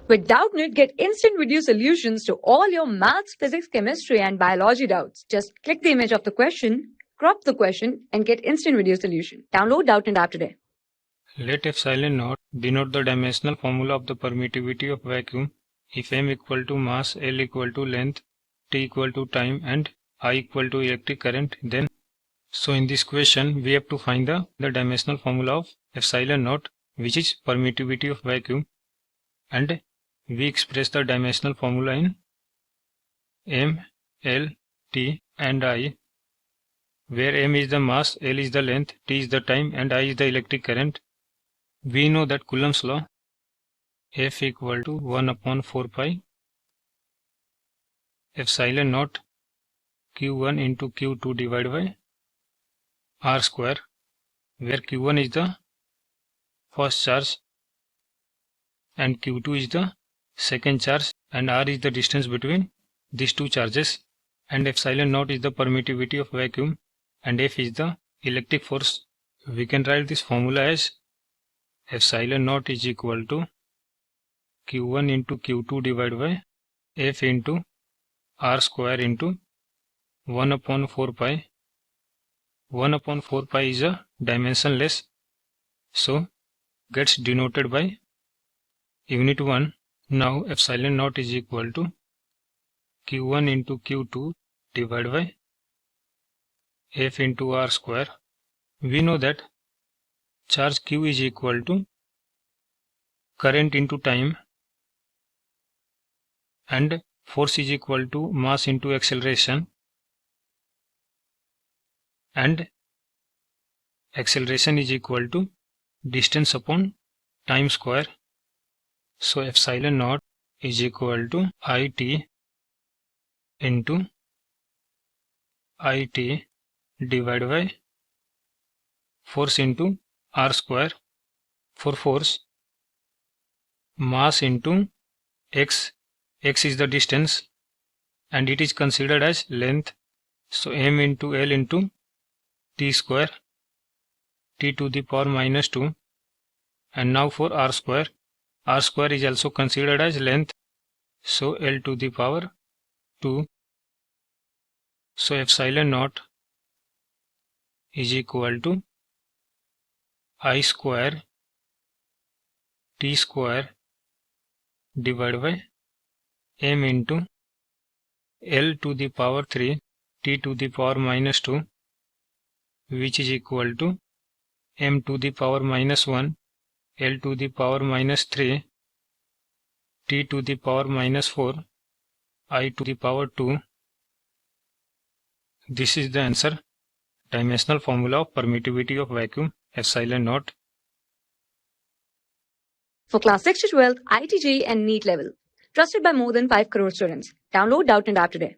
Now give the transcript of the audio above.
With Doubtnut, get instant video solutions to all your maths, physics, chemistry, and biology doubts. Just click the image of the question, crop the question, and get instant video solution. Download Doubtnut app today. Let epsilon naught denote the dimensional formula of the permittivity of vacuum if m equal to mass, L equal to length, T equal to time, and I equal to electric current. Then, so in this question, we have to find the dimensional formula of epsilon naught, which is permittivity of vacuum, and we express the dimensional formula in m, L, T, and I, where m is the mass, L is the length, T is the time, and I is the electric current. We know that Coulomb's law, F equal to 1 upon 4 pi epsilon naught Q1 into Q2 divided by R square, where Q1 is the first charge and Q2 is the second charge, and R is the distance between these two charges, and epsilon naught is the permittivity of vacuum, and F is the electric force. We can write this formula as epsilon naught is equal to Q1 into Q2 divided by F into R square into 1 upon 4 pi. 1 upon 4 pi is a dimensionless, so gets denoted by unit 1. Now epsilon naught is equal to Q1 into Q2 divided by F into R square. We know that charge Q is equal to current into time, and force is equal to mass into acceleration, and acceleration is equal to distance upon time square. So epsilon naught is equal to IT into IT divided by force into R square. For force, mass into x, x is the distance and it is considered as length, so m into L into T square, T to the power minus 2. And now for R square is also considered as length, so L to the power 2. So epsilon naught is equal to I square T square divided by m into L to the power 3 T to the power minus 2, which is equal to m to the power minus 1 L to the power minus 3 T to the power minus 4 I to the power 2. This is the answer. Dimensional formula of permittivity of vacuum, epsilon naught. For class 6 to 12, IIT JEE and NEET level. Trusted by more than 5 crore students. Download Doubtnut app today.